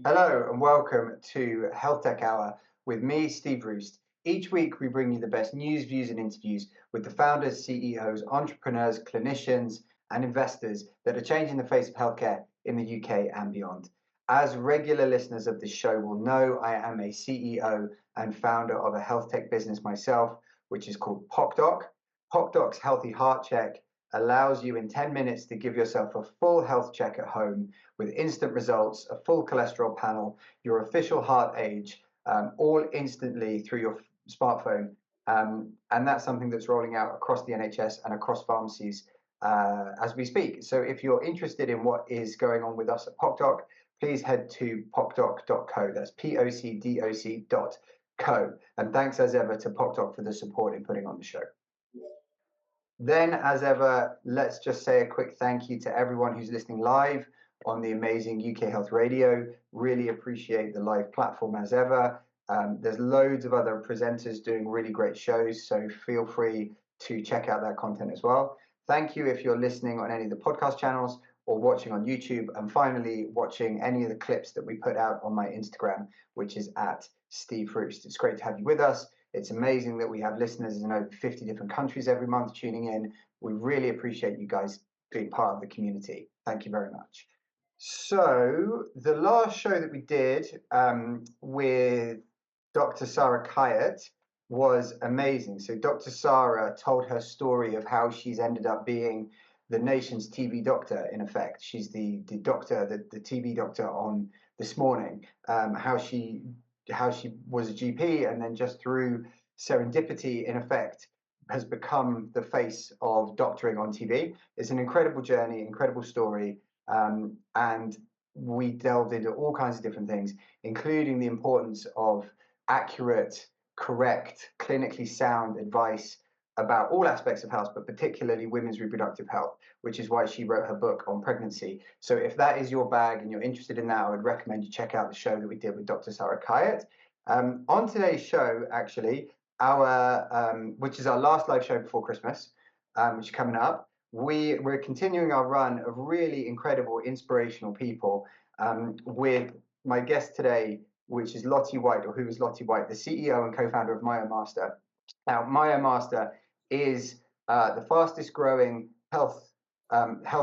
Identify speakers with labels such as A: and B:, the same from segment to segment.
A: Hello and welcome to HealthTech Hour with me, Steve Roest. Each week we bring you the best news, views and interviews with the founders, CEOs, entrepreneurs, clinicians and investors that are changing the face of healthcare in the UK and beyond. As regular listeners of this show will know, I am a CEO and founder of a health tech business myself, which is called PocDoc. PocDoc's Healthy Heart Check allows you in 10 minutes to give yourself a full health check at home with instant results, a full cholesterol panel, your official heart age, all instantly through your smartphone. And that's something that's rolling out across the NHS and across pharmacies as we speak. So if you're interested in what is going on with us at PocDoc, please head to pocdoc.co. That's POCDOC.co. And thanks as ever to PocDoc for the support in putting on the show. Then, as ever, let's just say a quick thank you to everyone who's listening live on the amazing UK Health Radio. Really appreciate the live platform as ever. There's loads of other presenters doing really great shows, so feel free to check out that content as well. Thank you if you're listening on any of the podcast channels or watching on YouTube, and finally watching any of the clips that we put out on my Instagram, which is at Steve Roest. It's great to have you with us. It's amazing that we have listeners in over 50 different countries every month tuning in. We really appreciate you guys being part of the community. Thank you very much. So the last show that we did with Dr. Sarah Kayat was amazing. So Dr. Sarah told her story of how she's ended up being the nation's TV doctor, in effect. She's the doctor, the TV doctor on This Morning, how she was a GP and then just through serendipity, in effect, has become the face of doctoring on TV. It's an incredible journey, incredible story. And we delved into all kinds of different things, including the importance of accurate, correct, clinically sound advice about all aspects of health, but particularly women's reproductive health, which is why she wrote her book on pregnancy. So if that is your bag and you're interested in that, I would recommend you check out the show that we did with Dr. Sarah Kayat. On today's show, actually, which is our last live show before Christmas, which is coming up, we're continuing our run of really incredible, inspirational people with my guest today, which is Lottie Whyte, or who is Lottie Whyte, the CEO and co-founder of MyoMaster. Now, MyoMaster is the fastest growing health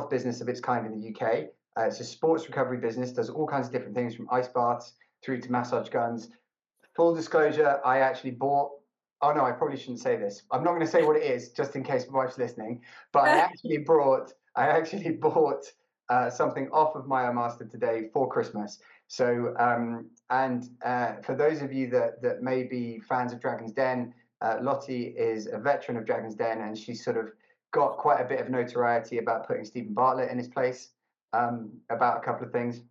A: business of its kind in the UK. It's a sports recovery business, does all kinds of different things from ice baths through to massage guns. Full disclosure, I actually bought, oh no, I probably shouldn't say this. I'm not going to say what it is, just in case my wife's listening, but I actually bought something off of MyoMaster today for Christmas. So, for those of you that may be fans of Dragon's Den, Lottie is a veteran of Dragon's Den, and she's sort of got quite a bit of notoriety about putting Steven Bartlett in his place about a couple of things.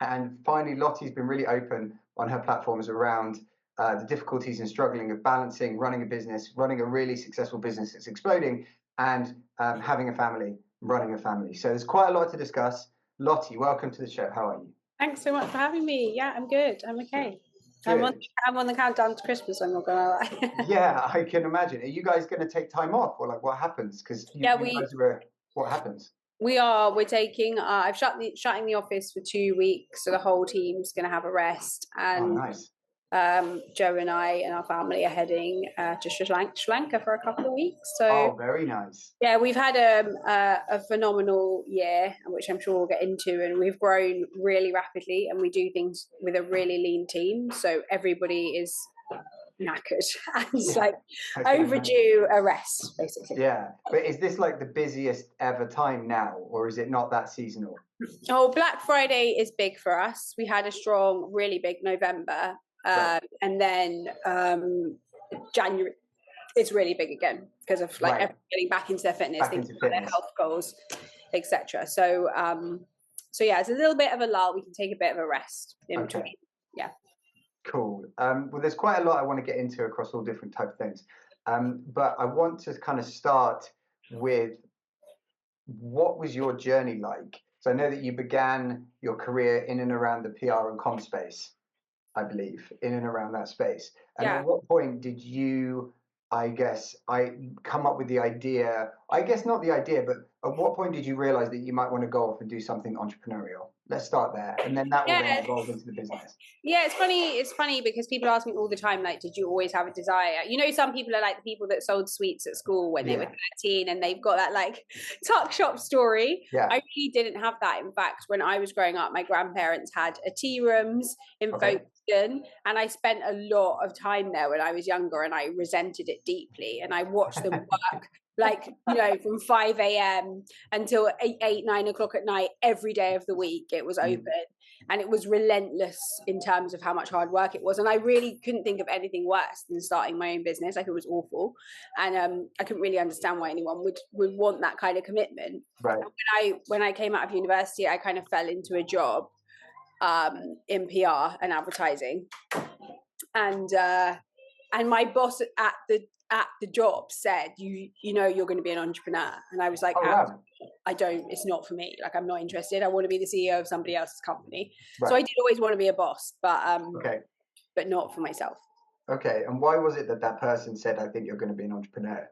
A: And finally, Lottie's been really open on her platforms around the difficulties and struggling of balancing running a business, running a really successful business that's exploding, and having a family, running a family. So there's quite a lot to discuss. Lottie, welcome to the show. How are you?
B: Thanks so much for having me. Yeah, I'm good. I'm okay. I'm on the countdown to Christmas, I'm not gonna lie.
A: Yeah, I can imagine. Are you guys going to take time off, or like what happens? Because what happens?
B: We're taking. I've shutting the office for 2 weeks, so the whole team's gonna have a rest. And
A: nice.
B: Joe and I and our family are heading to Sri Lanka for a couple of weeks. So
A: very nice.
B: Yeah, we've had a phenomenal year, which I'm sure we'll get into, and we've grown really rapidly, and we do things with a really lean team, so everybody is knackered and overdue a rest, basically.
A: Yeah, but is this like the busiest ever time now, or is it not that seasonal?
B: Oh, Black Friday is big for us. We had a strong, really big November. And then January is really big again because of everyone getting back into their fitness, thinking about their health goals, etc. So yeah, it's a little bit of a lull. We can take a bit of a rest in between. Yeah.
A: Cool. Well, there's quite a lot I want to get into across all different type of things. But I want to kind of start with, what was your journey like? So I know that you began your career in and around the PR and comm space, I believe, in and around that space. And at what point did you, come up with the idea, not the idea, but at what point did you realize that you might want to go off and do something entrepreneurial? Let's start there, and then that will then evolve into the business.
B: Yeah, it's funny. It's funny because people ask me all the time, like, did you always have a desire? You know, some people are like the people that sold sweets at school when they were 13 and they've got that like tuck shop story.
A: Yeah.
B: I really didn't have that. In fact, when I was growing up, my grandparents had a tea rooms in Folkestone, and I spent a lot of time there when I was younger, and I resented it deeply. And I watched them work like, you know, from 5 a.m. until 8, 9 o'clock at night, every day of the week. It was open. And it was relentless in terms of how much hard work it was. And I really couldn't think of anything worse than starting my own business. Like, it was awful. And I couldn't really understand why anyone would want that kind of commitment.
A: Right.
B: When I came out of university, I kind of fell into a job in PR and advertising. And my boss at the job said, you know, you're going to be an entrepreneur. And I was like, it's not for me. Like, I'm not interested. I want to be the CEO of somebody else's company. Right. So I did always want to be a boss, but but not for myself.
A: Okay. And why was it that person said, I think you're going to be an entrepreneur?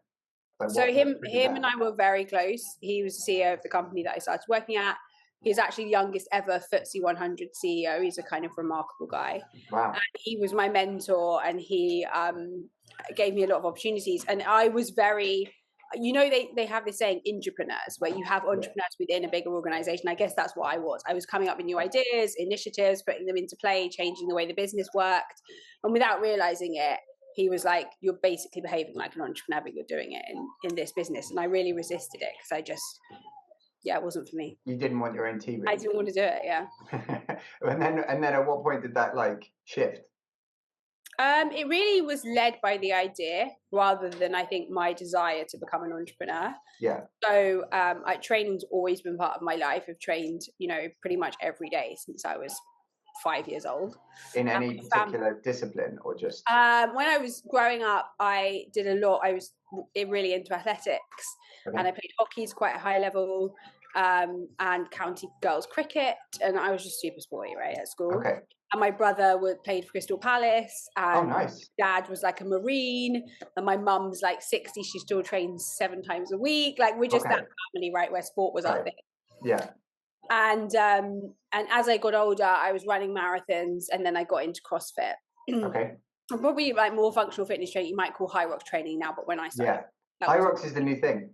A: Like,
B: so him and I were very close. He was the CEO of the company that I started working at. He's actually the youngest ever FTSE 100 CEO. He's a kind of remarkable guy.
A: Wow.
B: And he was my mentor, and he gave me a lot of opportunities. And I was very, you know, they have this saying, entrepreneurs, where you have entrepreneurs within a bigger organization. I guess that's what I was. I was coming up with new ideas, initiatives, putting them into play, changing the way the business worked. And without realizing it, he was like, you're basically behaving like an entrepreneur, but you're doing it in this business. And I really resisted it because I just... it wasn't for me.
A: You didn't want your own TV.
B: I didn't want to do it. Yeah.
A: and then at what point did that like shift?
B: It really was led by the idea rather than, I think, my desire to become an entrepreneur.
A: Yeah.
B: So training's always been part of my life. I've trained, you know, pretty much every day since I was 5 years old.
A: In any particular discipline, or just?
B: When I was growing up, I did a lot. I was really into athletics, and I played hockey to quite a high level, and county girls cricket, and I was just super sporty, right, at school.
A: Okay.
B: And my brother played for Crystal Palace, and
A: nice.
B: Dad was like a Marine, and my mum's like 60. She still trains 7 times a week. Like, we're just that family, right, where sport was our thing.
A: Yeah.
B: And as I got older, I was running marathons, and then I got into CrossFit.
A: Okay.
B: I'm probably like more functional fitness training. You might call high rocks training now, but when I started,
A: high rocks is the new thing.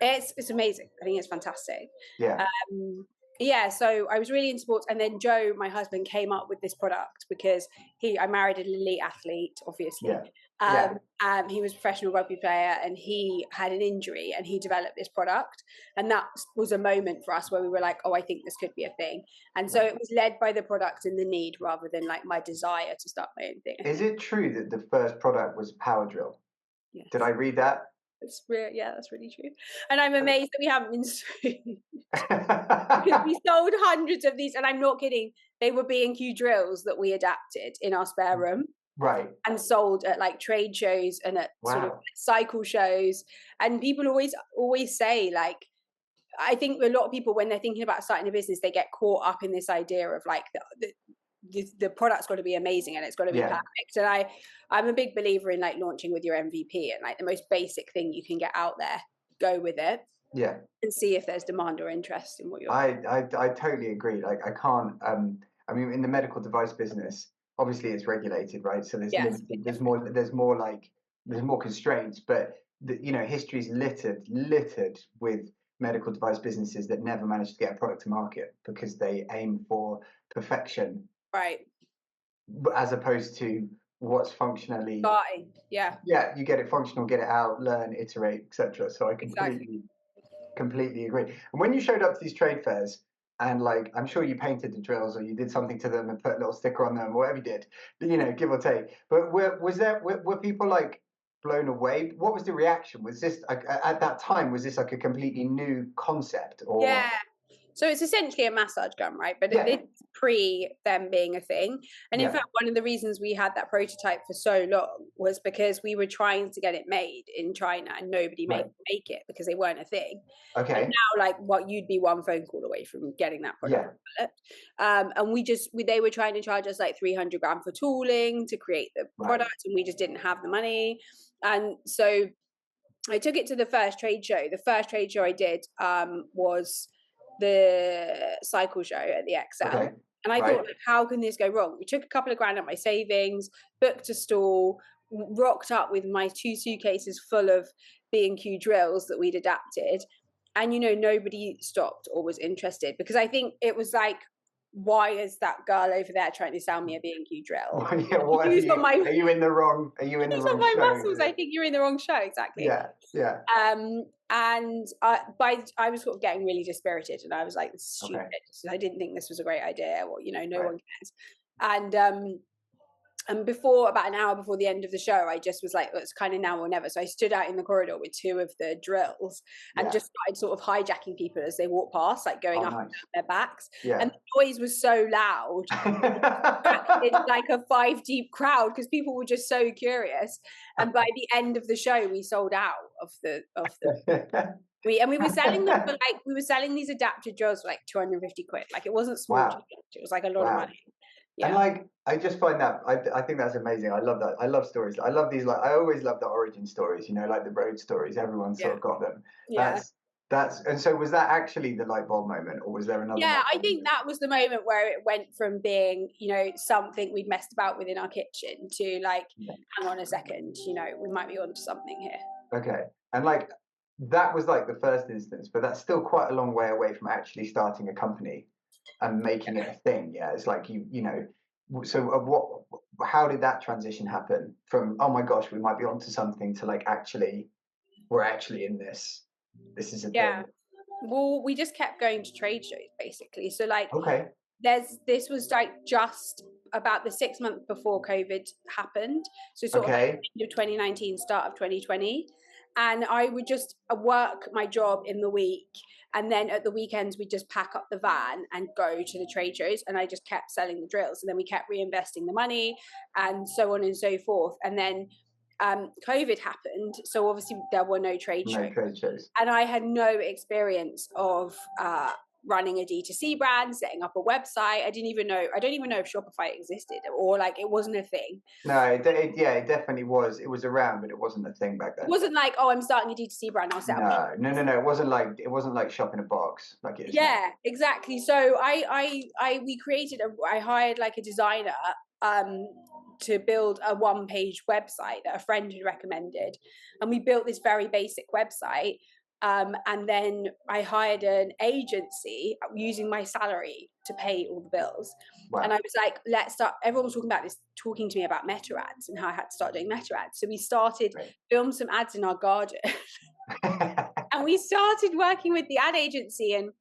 B: It's amazing. I think it's fantastic.
A: Yeah.
B: So I was really into sports, and then Joe, my husband, came up with this product because I married an elite athlete, obviously. He was a professional rugby player, and he had an injury, and he developed this product, and that was a moment for us where we were like, oh, I think this could be a thing. And so it was led by the product and the need rather than like my desire to start my own thing.
A: Is it true that the first product was powerdrill?
B: Yes.
A: Did I read that?
B: It's real, that's really true. And I'm amazed that we haven't been sued. Because we sold hundreds of these, and I'm not kidding. They were B&Q drills that we adapted in our spare room.
A: Right.
B: And sold at like trade shows and at sort of cycle shows. And people always say, like, I think a lot of people, when they're thinking about starting a business, they get caught up in this idea of like the product's got to be amazing and it's got to be perfect. And I'm a big believer in like launching with your MVP, and like the most basic thing you can get out there, go with it.
A: Yeah. And
B: see if there's demand or interest in what you're
A: doing. I totally agree. Like, I can't I mean, in the medical device business, obviously it's regulated, right? So there's more constraints, but you know, history's littered with medical device businesses that never managed to get a product to market because they aim for perfection.
B: Right.
A: As opposed to what's functionally
B: starting. Yeah,
A: you get it functional, get it out, learn, iterate, etc. So I completely agree. And when you showed up to these trade fairs, and like, I'm sure you painted the drills or you did something to them and put a little sticker on them, whatever you did, you know, give or take. But were people like blown away? What was the reaction? Was this at that time, was this like a completely new concept? Or
B: so it's essentially a massage gun, right? But it's pre them being a thing. And in fact, one of the reasons we had that prototype for so long was because we were trying to get it made in China, and nobody make it because they weren't a thing.
A: Okay.
B: And now, like, you'd be one phone call away from getting that product developed. And they were trying to charge us like 300 grand for tooling to create the product, and we just didn't have the money. And so I took it to the first trade show. The first trade show I did was the cycle show at the XL.
A: Okay.
B: And I thought, like, how can this go wrong? We took a couple of grand out of my savings, booked a stall, rocked up with my 2 suitcases full of B&Q drills that we'd adapted. And, you know, nobody stopped or was interested, because I think it was like, why is that girl over there trying to sell me a B&Q drill?
A: Yeah, what are you in the wrong? Are you in the wrong show?
B: Muscles. I think you're in the wrong show. Exactly.
A: Yeah, yeah.
B: And I was sort of getting really dispirited, and I was like, "This is stupid."
A: Okay.
B: So I didn't think this was a great idea, or, you know, no one cares. And before, about an hour before the end of the show, I just was like, it's kind of now or never. So I stood out in the corridor with 2 of the drills and just started sort of hijacking people as they walked past, like going up and down their backs. Yeah. And the noise was so loud. It's like a 5 deep crowd, because people were just so curious. And by the end of the show, we sold out of the we were selling them for we were selling these adapted drills for like 250 quid. Like, it wasn't small. Wow. It was like a lot of money. Yeah.
A: And I just find that I think that's amazing. I love that. I love stories. I love these. I always love the origin stories. You know, like the road stories. Everyone's sort of got them.
B: Yeah.
A: And so was that actually the light bulb moment, or was there another?
B: Yeah, I think that was the moment where it went from being, you know, something we'd messed about within our kitchen to like, hang on a second, you know, we might be onto something here.
A: Okay, and that was like the first instance, but that's still quite a long way away from actually starting a company and making it a thing. Yeah, it's like you know. So how did that transition happen from, oh my gosh, we might be onto something, to like, actually we're actually in this is a thing?
B: Well, we just kept going to trade shows basically. So like, this was like just about the 6 months before COVID happened, so sort of end of 2019, start of 2020. And I would just work my job in the week, and then at the weekends we'd just pack up the van and go to the trade shows, and I just kept selling the drills, and then we kept reinvesting the money and so on and so forth. And then COVID happened, so obviously there were no trade shows, and I had no experience of running a D2C brand, setting up a website. I don't even know if Shopify existed, or like, it wasn't a thing.
A: No, it definitely was. It was around, but it wasn't a thing back then.
B: It wasn't like, oh, I'm starting a D2C brand, I'll set up.
A: No. It wasn't like shop in a box like it is.
B: Yeah, now. Exactly. So I hired like a designer to build a 1-page website that a friend had recommended, and we built this very basic website. And then I hired an agency using my salary to pay all the bills. Wow. And I was like, let's start. Everyone was talking to me about meta ads and how I had to start doing meta ads. So we started filmed some ads in our garden and we started working with the ad agency. And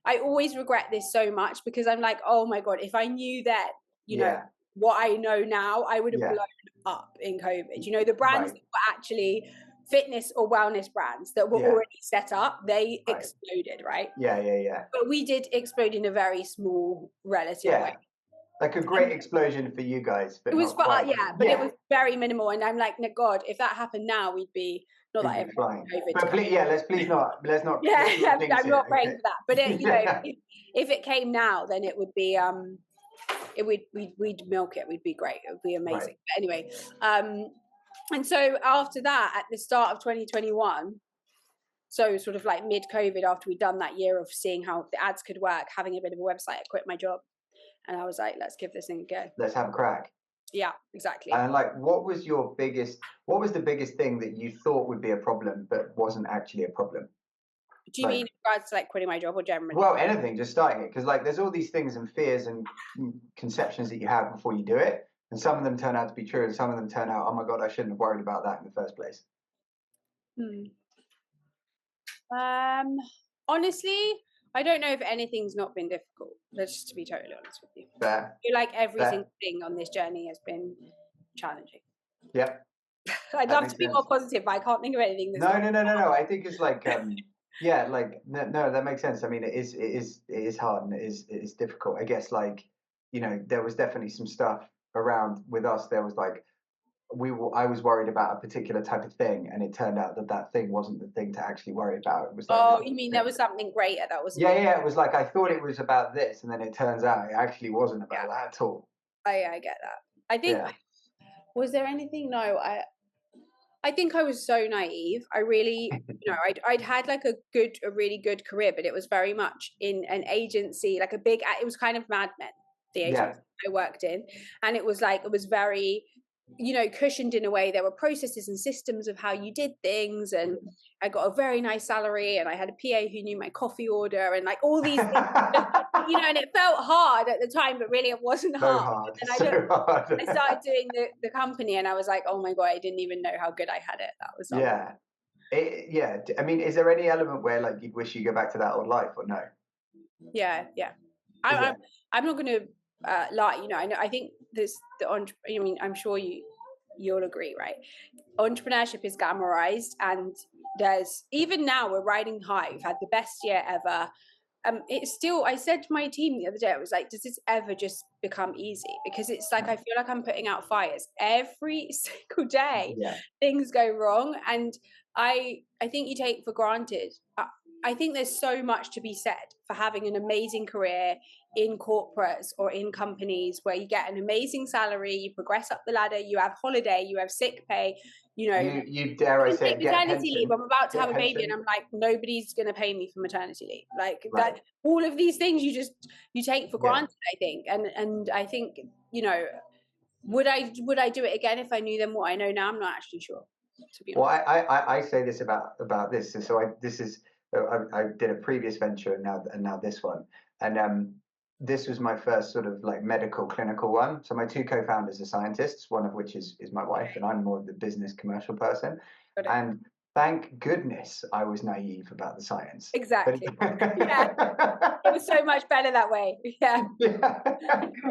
B: I always regret this so much, because I'm like, oh my God, if I knew that, you know, what I know now, I would have blown up in COVID. You know, the brands that were actually fitness or wellness brands that were already set up, they exploded, right?
A: Yeah.
B: But we did explode in a very small relative way.
A: Like a great explosion for you guys. But
B: it was but it was very minimal. And I'm like, no, God, if that happened now, we'd be not that everyone COVID.
A: But let's not.
B: Yeah, I'm not praying for that. But it, you know, if it came now, then it would be we'd milk it. We'd be great. It would be amazing. But anyway, and so after that, at the start of 2021, so sort of like mid-COVID, after we'd done that year of seeing how the ads could work, having a bit of a website, I quit my job. And I was like, let's give this thing a go.
A: Let's have a crack.
B: Yeah, exactly.
A: And like, what was the biggest thing that you thought would be a problem, but wasn't actually a problem?
B: Do you mean in regards to like quitting my job, or generally?
A: Well, anything, just starting it. Because like, there's all these things and fears and conceptions that you have before you do it. And some of them turn out to be true, and some of them turn out, oh my God, I shouldn't have worried about that in the first place.
B: Honestly, I don't know if anything's not been difficult. Just to be totally honest with you.
A: Fair.
B: I feel like every single thing on this journey has been challenging.
A: Yeah.
B: I'd love to be more positive, but I can't think of anything.
A: No. I think it's like, no, that makes sense. I mean, it is hard, and it is difficult. I guess, like, you know, there was definitely some stuff around with us. There was like, I was worried about a particular type of thing, and it turned out that thing wasn't the thing to actually worry about. It was like,
B: you mean there was something greater that was?
A: Yeah. It was like, I thought it was about this, and then it turns out it actually wasn't about that at all.
B: I get that. I think was there anything? No, I think I was so naive. I really, I'd had like a really good career, but it was very much in an agency, like it was kind of Mad Men, the agency I worked in. And it was very, cushioned in a way. There were processes and systems of how you did things. And I got a very nice salary, and I had a PA who knew my coffee order, and like all these things, and it felt hard at the time, but really it wasn't hard. And I started doing the company, and I was like, oh my God, I didn't even know how good I had it. That was
A: I mean, is there any element where like you'd wish you go back to that old life, or no?
B: Yeah. I'm not going to lie. I think I'm sure you'll agree, right? Entrepreneurship is glamorized, and there's, even now we're riding high. We've had the best year ever. It's still, I said to my team the other day, I was like, does this ever just become easy? Because it's like, I feel like I'm putting out fires every single day. Things go wrong. And I think you take for granted. I think there's so much to be said for having an amazing career in corporates or in companies where you get an amazing salary, you progress up the ladder, you have holiday, you have sick pay,
A: you dare I say, get
B: maternity leave. I'm about to have a baby, and I'm like, nobody's going to pay me for maternity leave. Like that, all of these things you take for granted, I think. And I think, would I do it again if I knew then what I know now? I'm not actually sure, to be honest.
A: Well, I say this about this. So I did a previous venture, and now this one, and this was my first sort of like medical clinical one. So my two co-founders are scientists, one of which is my wife, and I'm more of the business commercial person. And thank goodness I was naive about the science.
B: Exactly. It was so much better that way.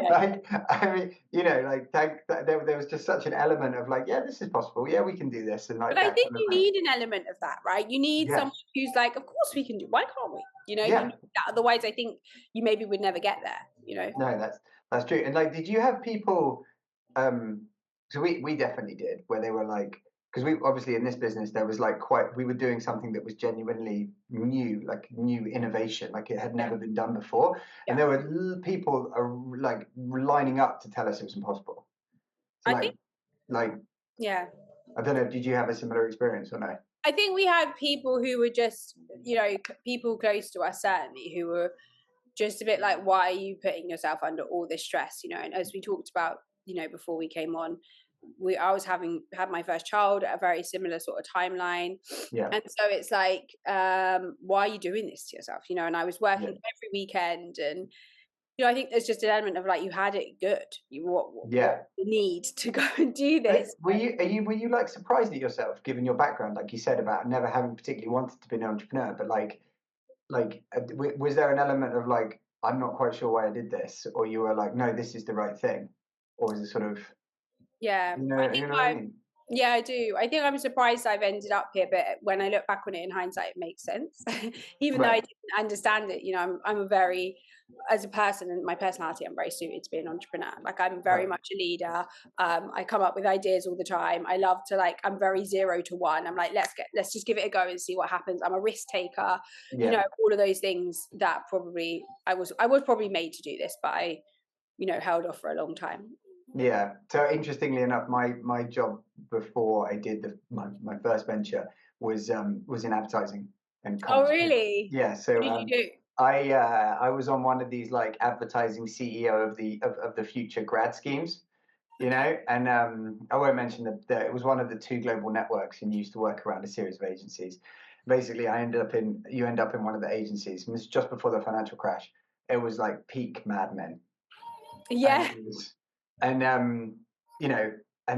A: Like, I mean, there was just such an element of like, this is possible. Yeah, we can do this. And like,
B: but I think you need an element of that, right? You need someone who's like, of course we can do. Why can't we? You need that. Otherwise, I think you maybe would never get there.
A: No, that's true. And like, did you have people? So we definitely did, where they were like, because we obviously in this business there was like we were doing something that was genuinely new, like new innovation, like it had never been done before, and there were people like lining up to tell us it was impossible. So I don't know, did you have a similar experience or no?
B: I think we had people who were just, people close to us certainly, who were just a bit like, why are you putting yourself under all this stress? And as we talked about, before we came on, I was had my first child at a very similar sort of timeline. And so it's like, why are you doing this to yourself? And I was working every weekend, and I think there's just an element of like, you had it good. You need to go and do this.
A: Were you like surprised at yourself, given your background, like you said about never having particularly wanted to be an entrepreneur, but like was there an element of like, I'm not quite sure why I did this, or you were like, no, this is the right thing, or was it sort of?
B: Yeah, I do. I think I'm surprised I've ended up here, but when I look back on it in hindsight, it makes sense. Even though I didn't understand it, I'm a very, as a person and my personality, I'm very suited to be an entrepreneur. Like I'm very much a leader. I come up with ideas all the time. I love to I'm very 0 to 1. I'm like, let's just give it a go and see what happens. I'm a risk taker. All of those things that probably I was probably made to do this, but I, held off for a long time.
A: Yeah. So interestingly enough, my job before I did my first venture was in advertising and comms.
B: Oh really?
A: Yeah. So
B: what did you do?
A: I was on one of these like advertising CEO of the future grad schemes, and I won't mention that it was one of the 2 global networks, and you used to work around a series of agencies. Basically, you end up in one of the agencies, and this is just before the financial crash. It was like peak Mad Men.
B: Yeah.
A: And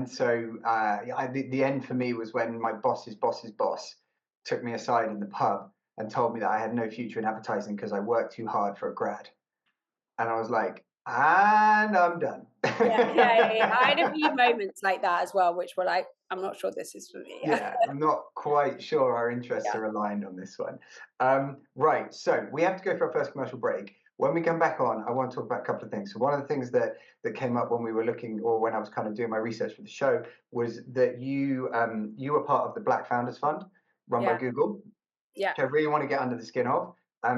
A: so the end for me was when my boss's boss's boss took me aside in the pub and told me that I had no future in advertising because I worked too hard for a grad. And I was like, and I'm done.
B: I had a few moments like that as well, which were like, I'm not sure this is for me.
A: I'm not quite sure our interests are aligned on this one. Right, so we have to go for our first commercial break. When we come back on, I want to talk about a couple of things. So one of the things that came up when we were looking, or when I was kind of doing my research for the show, was that you were part of the Black Founders Fund run by Google.
B: Yeah.
A: Which I really want to get under the skin of,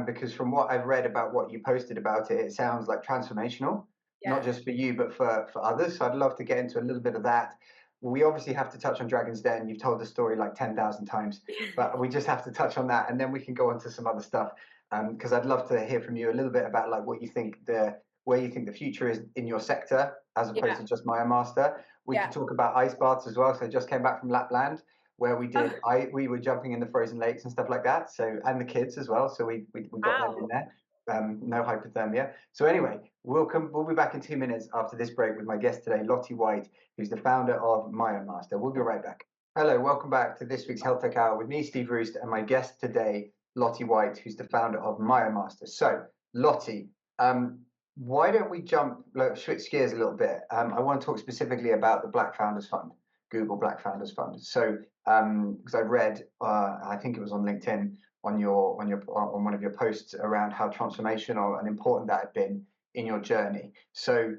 A: because from what I've read about what you posted about it, it sounds like transformational, not just for you, but for others. So I'd love to get into a little bit of that. we obviously have to touch on Dragon's Den. You've told the story like 10,000 times, but we just have to touch on that, and then we can go on to some other stuff. Because I'd love to hear from you a little bit about like what you think where you think the future is in your sector, as opposed to just MyoMaster. We could talk about ice baths as well. So I just came back from Lapland, where we did we were jumping in the frozen lakes and stuff like that. So, and the kids as well. So we got them in there. No hypothermia. So anyway, we'll be back in 2 minutes after this break with my guest today, Lottie Whyte, who's the founder of MyoMaster. We'll be right back. Hello, welcome back to this week's HealthTech Hour with me, Steve Roest, and my guest today, Lottie Whyte, who's the founder of MyoMaster. So, Lottie, why don't we switch gears a little bit? I want to talk specifically about the Black Founders Fund, Google Black Founders Fund. So, because I read, I think it was on LinkedIn, on one of your posts around how transformational and important that had been in your journey. So,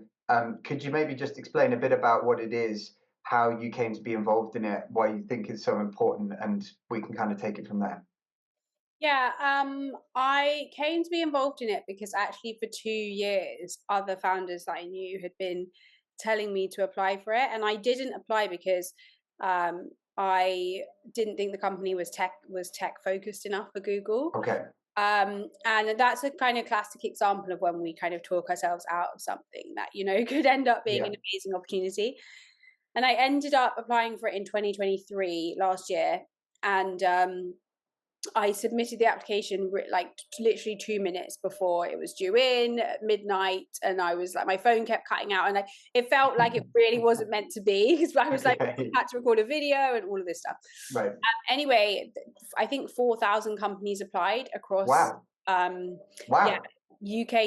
A: could you maybe just explain a bit about what it is, how you came to be involved in it, why you think it's so important, and we can kind of take it from there.
B: Yeah, I came to be involved in it because actually for 2 years, other founders that I knew had been telling me to apply for it, and I didn't apply because I didn't think the company was tech focused enough for Google.
A: Okay.
B: And that's a kind of classic example of when we kind of talk ourselves out of something that, you know, could end up being an amazing opportunity. And I ended up applying for it in 2023 last year, and I submitted the application like literally 2 minutes before it was due in at midnight, and I was like, my phone kept cutting out, and it felt like it really wasn't meant to be, because I was like, I had to record a video and all of this stuff.
A: Right.
B: Anyway, I think 4,000 companies applied across UK,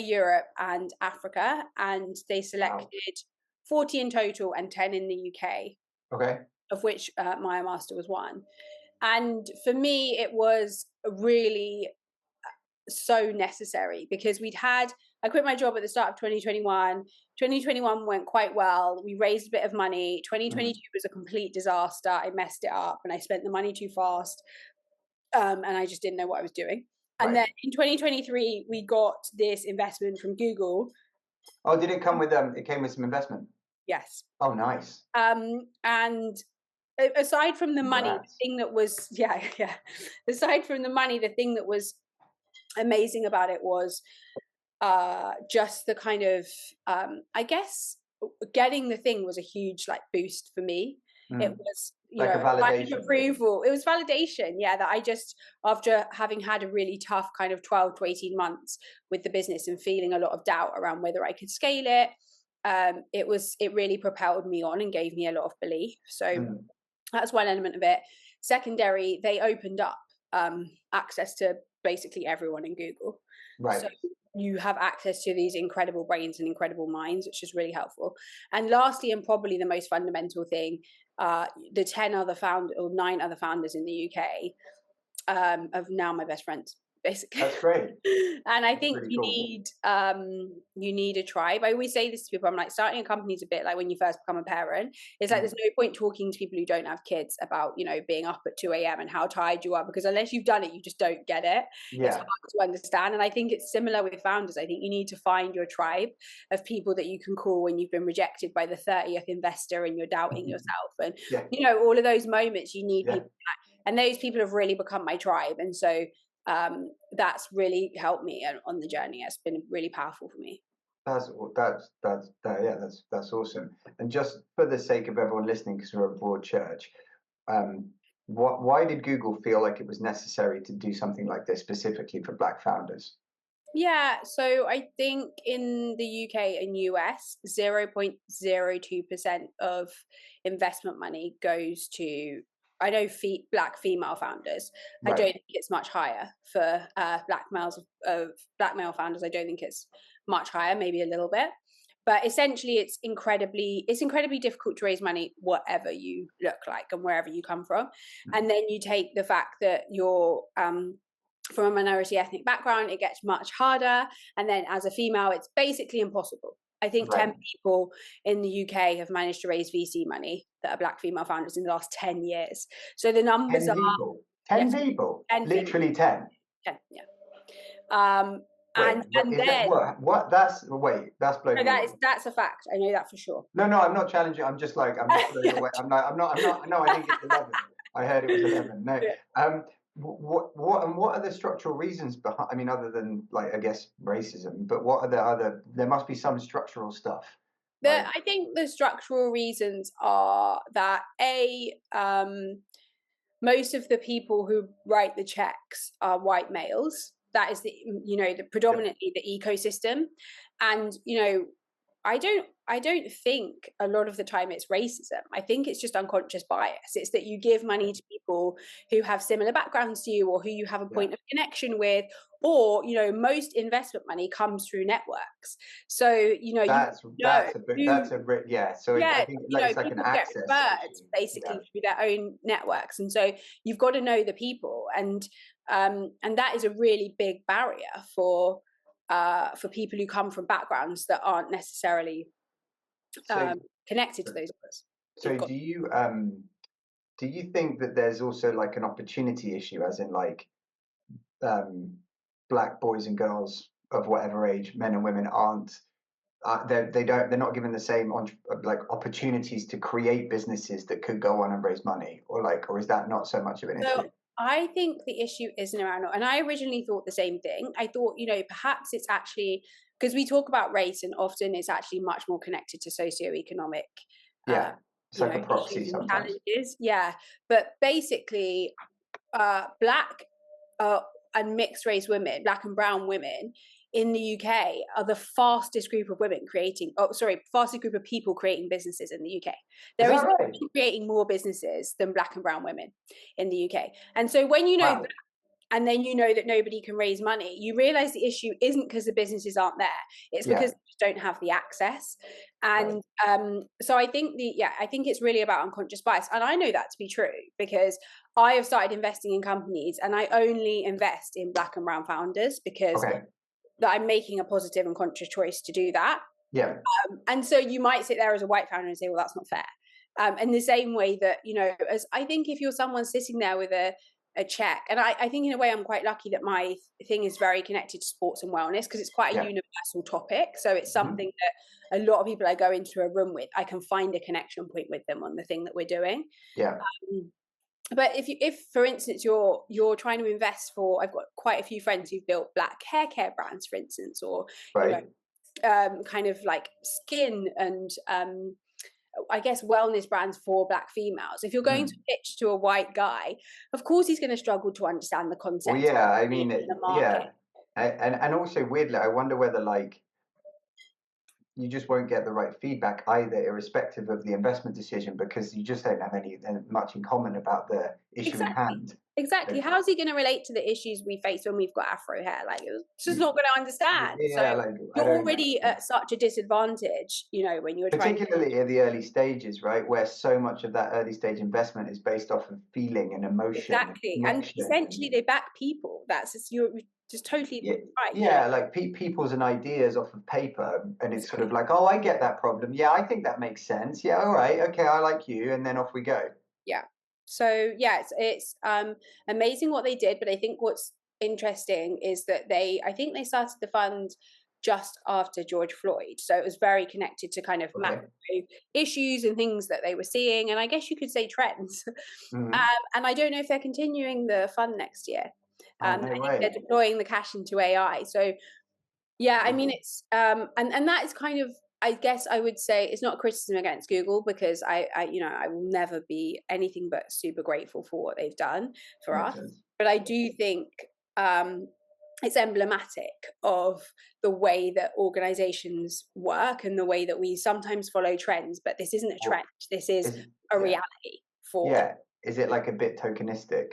B: Europe, and Africa, and they selected 40 in total and 10 in the UK. Okay. Of which MyoMaster was one. And for me, it was really so necessary, because I quit my job at the start of 2021. 2021 went quite well. We raised a bit of money. 2022 was a complete disaster. I messed it up and I spent the money too fast. And I just didn't know what I was doing. And then in 2023, we got this investment from Google.
A: Oh, did it come with it came with some investment?
B: Yes.
A: Oh, nice.
B: And aside from the money, the thing that was aside from the money, the thing that was amazing about it was just the kind of I guess getting the thing was a huge like boost for me. It was
A: like a validation,
B: approval. It was validation, that I just, after having had a really tough kind of 12 to 18 months with the business and feeling a lot of doubt around whether I could scale it, it really propelled me on and gave me a lot of belief. So that's one element of it. Secondary, they opened up access to basically everyone in Google. Right. So you have access to these incredible brains and incredible minds, which is really helpful. And lastly, and probably the most fundamental thing, the 9 other founders in the UK are now my best friends. Basically,
A: that's great.
B: And I think you need a tribe. I always say this to people. I'm like, starting a company is a bit like when you first become a parent. It's like there's no point talking to people who don't have kids about, being up at 2 a.m. and how tired you are, because unless you've done it, you just don't get it. It's hard to understand. And I think it's similar with founders. I think you need to find your tribe of people that you can call when you've been rejected by the 30th investor and you're doubting yourself, and all of those moments. You need people, and those people have really become my tribe. And so that's really helped me on the journey. It's been really powerful for me.
A: That's awesome. And just for the sake of everyone listening, because we're a broad church, why did Google feel like it was necessary to do something like this specifically for Black founders? Yeah,
B: so I think in the UK and US, 0.02% of investment money goes to, I know, Black female founders. Right. I don't think it's much higher for Black male founders. I don't think it's much higher, maybe a little bit. But essentially, it's incredibly difficult to raise money, whatever you look like and wherever you come from. Mm-hmm. And then you take the fact that you're from a minority ethnic background, it gets much harder. And then as a female, it's basically impossible. I think 10 people in the UK have managed to raise VC money that are Black female founders in the last 10 years. So the numbers
A: 10 people. 10 people? Literally 10?
B: 10, yeah. And then
A: that's blowing me away.
B: That's a fact. I know that for sure.
A: No, I'm not challenging. I'm just blown away. I'm not. No, I think it's 11. I heard it was 11. No. What are the structural reasons behind? I mean, other than I guess racism, but what are the other? There must be some structural stuff.
B: I think the structural reasons are that most of the people who write the checks are white males. That is the predominantly the ecosystem, and I don't think a lot of the time it's racism. I think it's just unconscious bias. It's that you give money to people who have similar backgrounds to you or who you have a point of connection with, or most investment money comes through networks. So
A: I think it's like an access
B: referred basically through their own networks, and so you've got to know the people, and that is a really big barrier for people who come from backgrounds that aren't necessarily connected to those others.
A: So do you think that there's also like an opportunity issue, as in black boys and girls of whatever age, men and women, they're not given the same opportunities to create businesses that could go on and raise money, or is that not so much of an issue?
B: I think the issue isn't around, and I originally thought the same thing. I thought, perhaps it's actually because we talk about race, and often it's actually much more connected to socioeconomic.
A: It's like a proxy sometimes.
B: Challenges. Yeah, but basically, black and mixed race women, black and brown women in the UK are the fastest group of fastest group of people creating businesses in the UK. There is creating more businesses than black and brown women in the UK. And so when that, and then that nobody can raise money, you realize the issue isn't because the businesses aren't there. It's because they don't have the access. And so I think I think it's really about unconscious bias. And I know that to be true because I have started investing in companies, and I only invest in black and brown founders because that I'm making a positive and conscious choice to do that. And so you might sit there as a white founder and say, well, that's not fair. In the same way that, as I think if you're someone sitting there with a check, and I think in a way I'm quite lucky that my thing is very connected to sports and wellness because it's quite a universal topic. So it's something that a lot of people I go into a room with, I can find a connection point with them on the thing that we're doing. But if for instance you're trying to invest I've got quite a few friends who've built black hair care brands, for instance, or kind of like skin and I guess wellness brands for black females. If you're going to pitch to a white guy, of course he's going to struggle to understand the concept.
A: And also weirdly, I wonder whether you just won't get the right feedback either, irrespective of the investment decision, because you just don't have much in common about the issue in hand.
B: Exactly. How's he going to relate to the issues we face when we've got afro hair? It's just not going to understand. You're already at such a disadvantage, when you're
A: particularly at the early stages, right, where so much of that early stage investment is based off of feeling and emotion.
B: Exactly, and essentially they back people. You're just totally right.
A: People's and ideas off of paper, and it's sort of like, oh, I get that problem. Yeah, I think that makes sense. Yeah, all right, okay, I like you, and then off we go.
B: Yeah. So it's amazing what they did, but I think what's interesting is that I think they started the fund just after George Floyd, so it was very connected to kind of macro issues and things that they were seeing, and I guess you could say trends. And I don't know if they're continuing the fund next year. I think they're deploying the cash into AI. So I mean it's and that is kind of, I guess I would say it's not criticism against Google, because I will never be anything but super grateful for what they've done for us. But I do think it's emblematic of the way that organizations work and the way that we sometimes follow trends, but this isn't a trend. This is a reality
A: Is it like a bit tokenistic?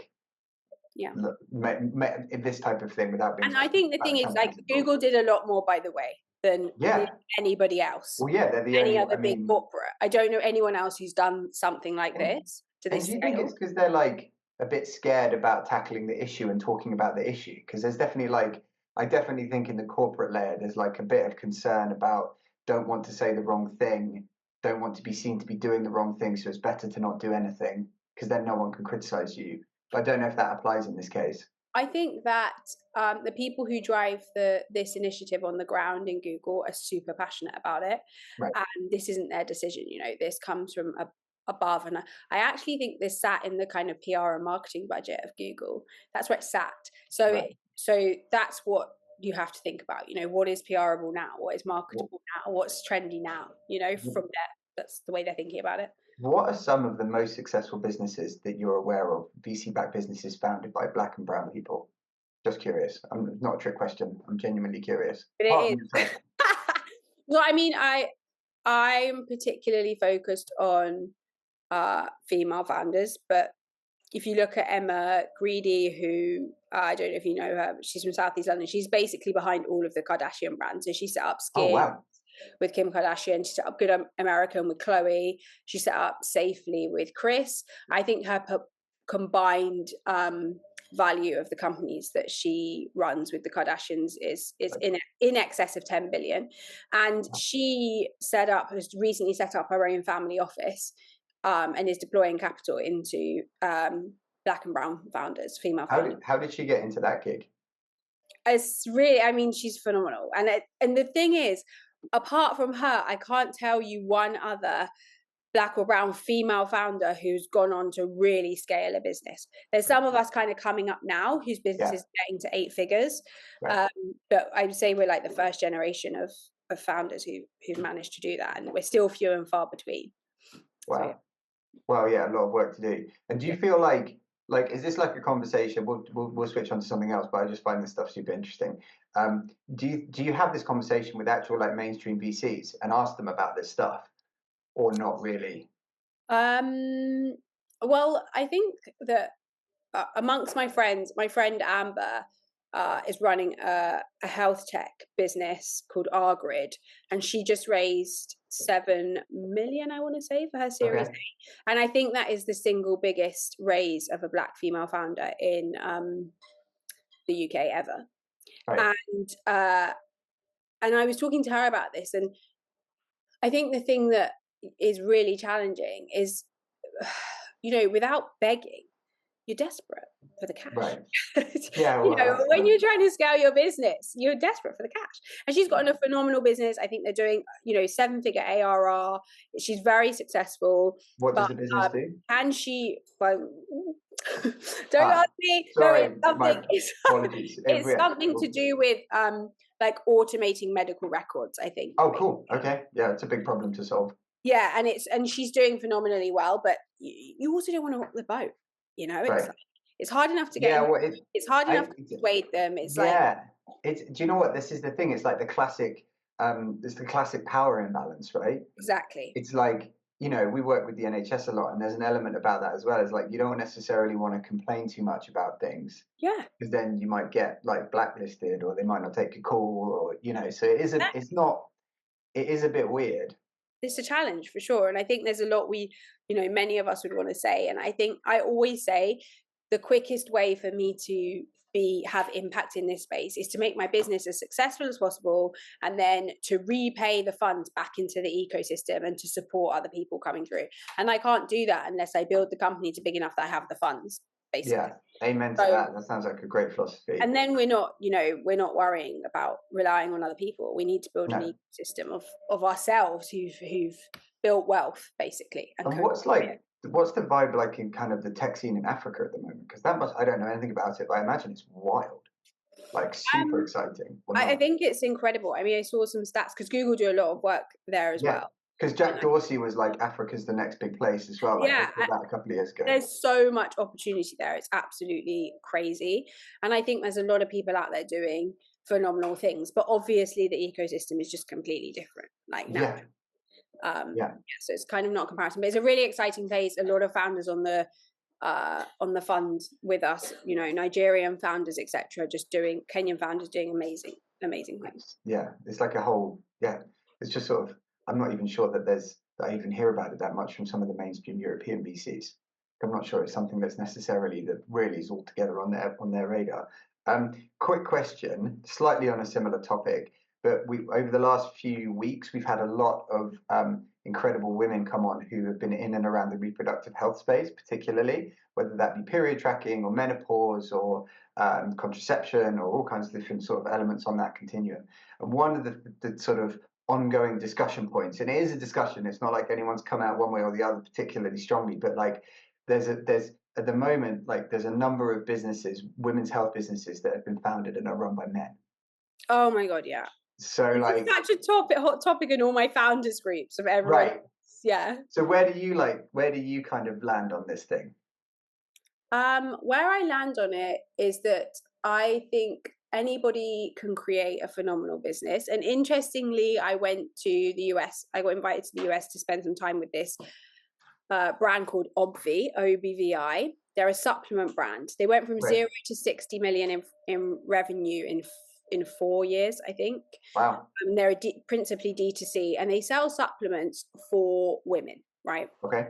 A: This type of thing without being.
B: And I think the thing is, Google did a lot more, by the way, than anybody else.
A: Well, they're
B: any other big corporate. I don't know anyone else who's done something like this to this scale.
A: Do you think it's because they're a bit scared about tackling the issue and talking about the issue? Because there's definitely I definitely think in the corporate layer there's a bit of concern about, don't want to say the wrong thing, don't want to be seen to be doing the wrong thing, so it's better to not do anything because then no one can criticize you. But I don't know if that applies in this case.
B: I think that the people who drive this initiative on the ground in Google are super passionate about it,
A: Right.
B: and this isn't their decision. This comes from above, and I actually think this sat in the kind of PR and marketing budget of Google. That's where it sat. So
A: Right.
B: so that's what you have to think about. What is PRable now? What is marketable now? What's trendy now? From there, that's the way they're thinking about it.
A: What are some of the most successful businesses that you're aware of, VC-backed businesses founded by Black and brown people? Just curious. It's not a trick question. I'm genuinely curious.
B: But it is. Well, I mean, I'm particularly focused on female founders, but if you look at Emma Grede, who I don't know if you know her, but she's from Southeast London. She's basically behind all of the Kardashian brands. So she set up Skims with Kim Kardashian. She set up Good American with Chloe. She set up Safely with Chris. I think her combined value of the companies that she runs with the Kardashians is in excess of 10 billion. And she has recently set up her own family office and is deploying capital into Black and brown founders, female founders.
A: How did she get into that gig?
B: It's really, I mean, she's phenomenal. And the thing is, apart from her, I can't tell you one other Black or brown female founder who's gone on to really scale a business. There's some of us kind of coming up now whose business is getting to 8 figures. Right. But I would say we're like the first generation of founders who've managed to do that. And we're still few and far between.
A: Wow. So, well, yeah, a lot of work to do. And do you feel like is this like a conversation? We'll switch on to something else, but I just find this stuff super interesting. Do you have this conversation with actual like mainstream VCs and ask them about this stuff, or not really?
B: Well, I think that amongst my friends, my friend Amber is running a health tech business called Grid, and she just raised 7 million, I want to say, for her Series A. And I think that is the single biggest raise of a Black female founder in the UK ever. Right. And I was talking to her about this, and I think the thing that is really challenging is, without begging, you're desperate for the cash.
A: Right. Yeah. Well,
B: when you're trying to scale your business, you're desperate for the cash. And she's got a phenomenal business. I think they're doing, 7-figure ARR. She's very successful.
A: What does the business do?
B: Can she? Well, don't ask me.
A: Sorry,
B: it's something to do with like automating medical records, I think.
A: Oh, cool. Okay. Yeah, it's a big problem to solve.
B: Yeah, and she's doing phenomenally well, but you also don't want to rock the boat. It's hard enough to get. Yeah, well, it's hard enough to persuade them. It's
A: do you know what? This is the thing. It's like the classic. It's the classic power imbalance, right?
B: Exactly.
A: It's like we work with the NHS a lot, and there's an element about that as well. It's like you don't necessarily want to complain too much about things.
B: Yeah.
A: Because then you might get like blacklisted, or they might not take a call, or So it is a. It's not. It is a bit weird.
B: It's a challenge for sure, and I think there's a lot many of us would want to say, and I think I always say the quickest way for me to have impact in this space is to make my business as successful as possible, and then to repay the funds back into the ecosystem and to support other people coming through. And I can't do that unless I build the company to big enough that I have the funds. Basically.
A: Yeah, amen to that. That sounds like a great philosophy.
B: And then we're not worrying about relying on other people. We need to build an ecosystem of ourselves who've built wealth, basically.
A: And what's the vibe like in kind of the tech scene in Africa at the moment? Because I don't know anything about it, but I imagine it's wild, like super exciting.
B: I think it's incredible. I mean, I saw some stats because Google do a lot of work there as well.
A: Because Jack Dorsey was like, Africa's the next big place as well.
B: Yeah,
A: that a couple of years ago.
B: There's so much opportunity there. It's absolutely crazy. And I think there's a lot of people out there doing phenomenal things. But obviously the ecosystem is just completely different. Like now. So it's kind of not comparison. But it's a really exciting place. A lot of founders on the fund with us, Nigerian founders, etc., Kenyan founders doing amazing things.
A: Yeah, it's like a whole, it's just sort of, I'm not even sure that I even hear about it that much from some of the mainstream European VCs. I'm not sure it's something that's necessarily that really is altogether on their radar. Quick question, slightly on a similar topic, but over the last few weeks, we've had a lot of incredible women come on who have been in and around the reproductive health space, particularly, whether that be period tracking or menopause or contraception or all kinds of different sort of elements on that continuum. And one of the sort of ongoing discussion points, and it is a discussion, it's not like anyone's come out one way or the other particularly strongly, but like there's at the moment, like there's a number of businesses, women's health businesses, that have been founded and are run by men.
B: Oh my God, yeah.
A: So
B: it's
A: like
B: such a hot topic in all my founders groups of everyone.
A: Right.
B: Yeah.
A: So where do you kind of land on this thing?
B: Where I land on it is that I think anybody can create a phenomenal business. And interestingly, I went to the US. I got invited to the US to spend some time with this brand called Obvi, OBVI. They're a supplement brand. They went from 0 to 60 million in revenue in 4 years, I think.
A: Wow.
B: They're principally D2C, and they sell supplements for women, right?
A: Okay.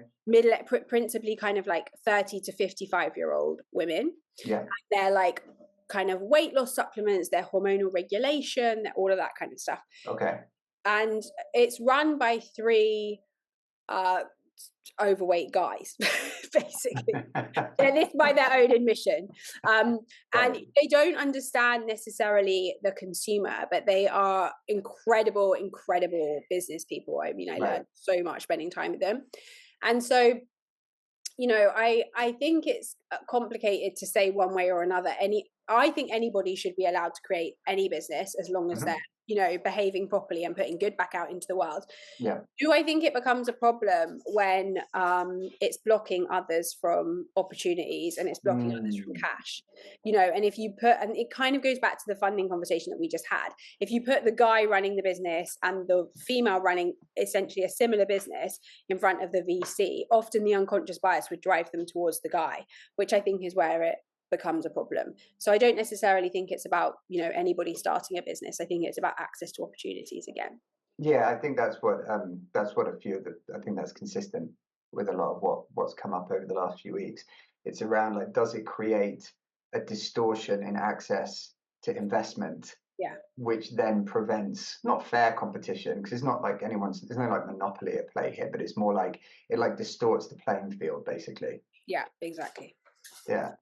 B: Principally kind of like 30 to 55-year-old women.
A: Yeah.
B: They're like kind of weight loss supplements, they're hormonal regulation, all of that kind of stuff.
A: Okay.
B: And it's run by 3 overweight guys, basically. They're this by their own admission. And they don't understand necessarily the consumer, but they are incredible business people. I mean, I learned so much spending time with them. And so, you know, I think it's complicated to say one way or another. I think anybody should be allowed to create any business as long as they're, you know, behaving properly and putting good back out into the world.
A: Yeah.
B: Do I think it becomes a problem when it's blocking others from opportunities and it's blocking others from cash? You know, and if you and it kind of goes back to the funding conversation that we just had. If you put the guy running the business and the female running essentially a similar business in front of the VC, often the unconscious bias would drive them towards the guy, which I think is where it becomes a problem. So I don't necessarily think it's about, you know, anybody starting a business. I think it's about access to opportunities again.
A: Yeah, I think that's what a few of I think that's consistent with a lot of what's come up over the last few weeks. It's around like, does it create a distortion in access to investment?
B: Yeah.
A: Which then prevents not fair competition, because it's not like there's no like monopoly at play here, but it's more like it like distorts the playing field basically.
B: Yeah, exactly.
A: Yeah.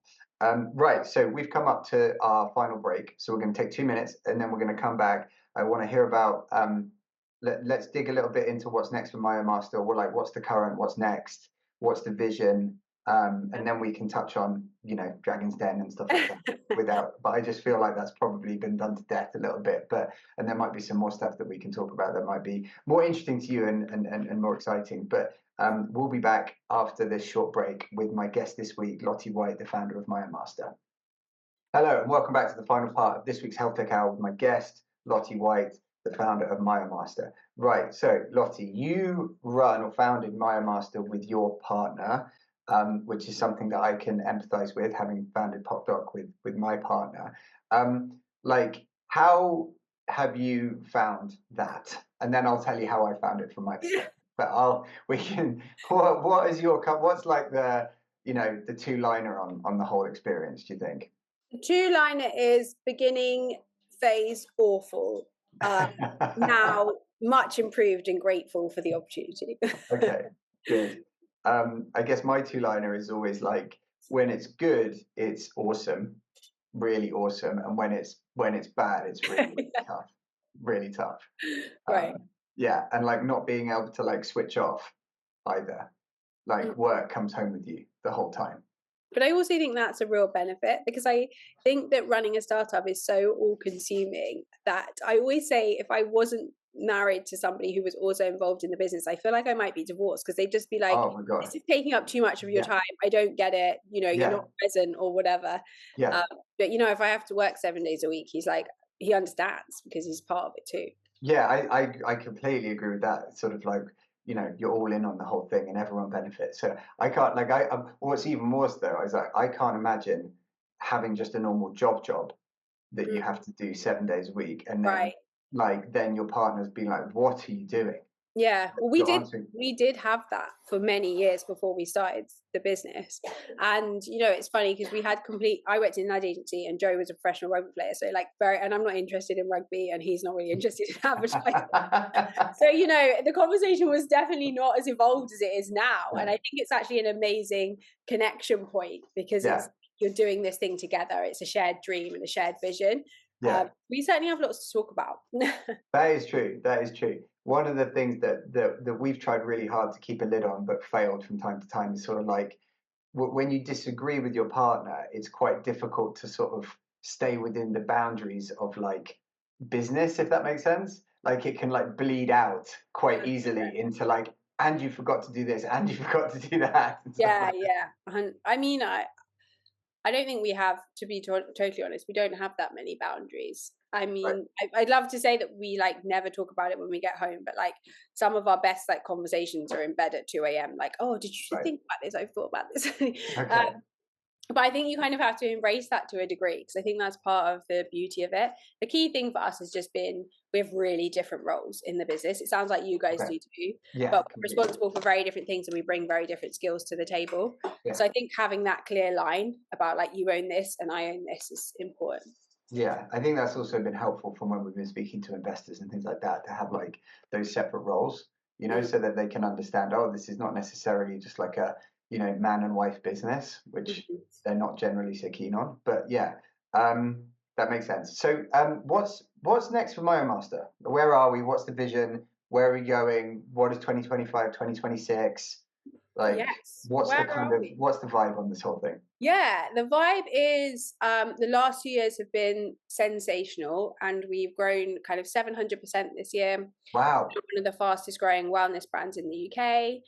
A: Right, so we've come up to our final break, so we're going to take 2 minutes and then we're going to come back. I want to hear about let's dig a little bit into what's next for MyoMaster. We're like, what's the current, what's next, what's the vision, and then we can touch on, you know, Dragon's Den and stuff like that. But I just feel like that's probably been done to death a little bit. And there might be some more stuff that we can talk about that might be more interesting to you and more exciting. But we'll be back after this short break with my guest this week, Lottie Whyte, the founder of MyoMaster. Hello, and welcome back to the final part of this week's HealthTech Hour with my guest, Lottie Whyte, the founder of MyoMaster. Right, so Lottie, you run or founded MyoMaster with your partner, which is something that I can empathize with, having founded PocDoc with my partner. Like, how have you found that? And then I'll tell you how I found it from my perspective. But what's like the, you know, the 2-liner on the whole experience, do you think?
B: The 2-liner is beginning phase awful. Now much improved and grateful for the opportunity.
A: Okay, good. I guess my 2-liner is always like, when it's good, it's awesome, really awesome, and when it's bad, it's really tough, really tough.
B: Right.
A: Yeah, and like not being able to like switch off either. Like work comes home with you the whole time.
B: But I also think that's a real benefit, because I think that running a startup is so all-consuming that I always say, if I wasn't married to somebody who was also involved in the business, I feel like I might be divorced, because they'd just be like,
A: oh my God,
B: this is taking up too much of your time. I don't get it. You know, you're not present or whatever.
A: Yeah.
B: But, you know, if I have to work 7 days a week, he's like, he understands because he's part of it too.
A: Yeah, I completely agree with that. Sort of like, you know, you're all in on the whole thing and everyone benefits. So I can't like what's even worse though is like I can't imagine having just a normal job that you have to do 7 days a week, and then like then your partner's being like, what are you doing?
B: Yeah, well, we did have that for many years before we started the business. And it's funny because I worked in an ad agency and Joe was a professional rugby player, so and I'm not interested in rugby and he's not really interested in advertising. So the conversation was definitely not as evolved as it is now. And I think it's actually an amazing connection point because you're doing this thing together. It's a shared dream and a shared vision. We certainly have lots to talk about.
A: That is true. One of the things that we've tried really hard to keep a lid on but failed from time to time is sort of like when you disagree with your partner, it's quite difficult to sort of stay within the boundaries of like business, if that makes sense. Like it can like bleed out quite easily into like, and you forgot to do this and you forgot to do that.
B: Yeah. I mean, I don't think we have, to be totally honest, we don't have that many boundaries. I mean, I'd love to say that we like never talk about it when we get home, but like some of our best like conversations are in bed at 2 a.m. Like, oh, did you think about this? I've thought about this. But I think you kind of have to embrace that to a degree because I think that's part of the beauty of it. The key thing for us has just been we have really different roles in the business. It sounds like you guys do too, but we're responsible for very different things and we bring very different skills to the table. So I think having that clear line about like you own this and I own this is important.
A: Yeah, I think that's also been helpful from when we've been speaking to investors and things like that to have like those separate roles, so that they can understand, oh, this is not necessarily just like a man and wife business, which they're not generally so keen on. But that makes sense. So what's next for MyoMaster? Where are we? What's the vision? Where are we going? What is 2025, 2026? Like, what's the vibe on this whole thing?
B: Yeah, the vibe is the last 2 years have been sensational and we've grown kind of 700% this year.
A: Wow.
B: We're one of the fastest growing wellness brands in the UK.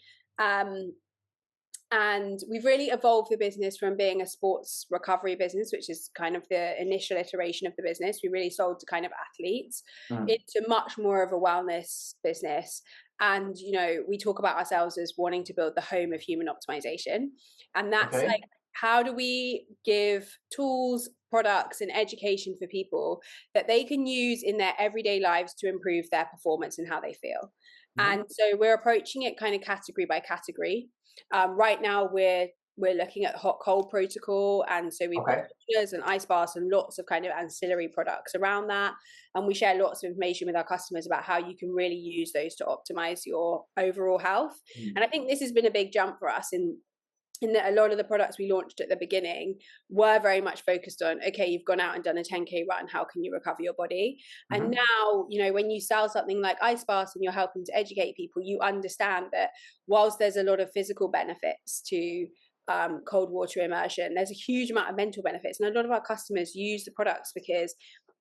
B: And we've really evolved the business from being a sports recovery business, which is kind of the initial iteration of the business. We really sold to kind of athletes into much more of a wellness business. And, we talk about ourselves as wanting to build the home of human optimization. And that's like, how do we give tools, products, and education for people that they can use in their everyday lives to improve their performance and how they feel? And so we're approaching it kind of category by category. Right now we're looking at hot cold protocol, and so we've got pictures and ice baths and lots of kind of ancillary products around that, and we share lots of information with our customers about how you can really use those to optimize your overall health. And I think this has been a big jump for us in that a lot of the products we launched at the beginning were very much focused on, okay, you've gone out and done a 10K run, how can you recover your body? And now, when you sell something like ice baths and you're helping to educate people, you understand that whilst there's a lot of physical benefits to cold water immersion, there's a huge amount of mental benefits. And a lot of our customers use the products because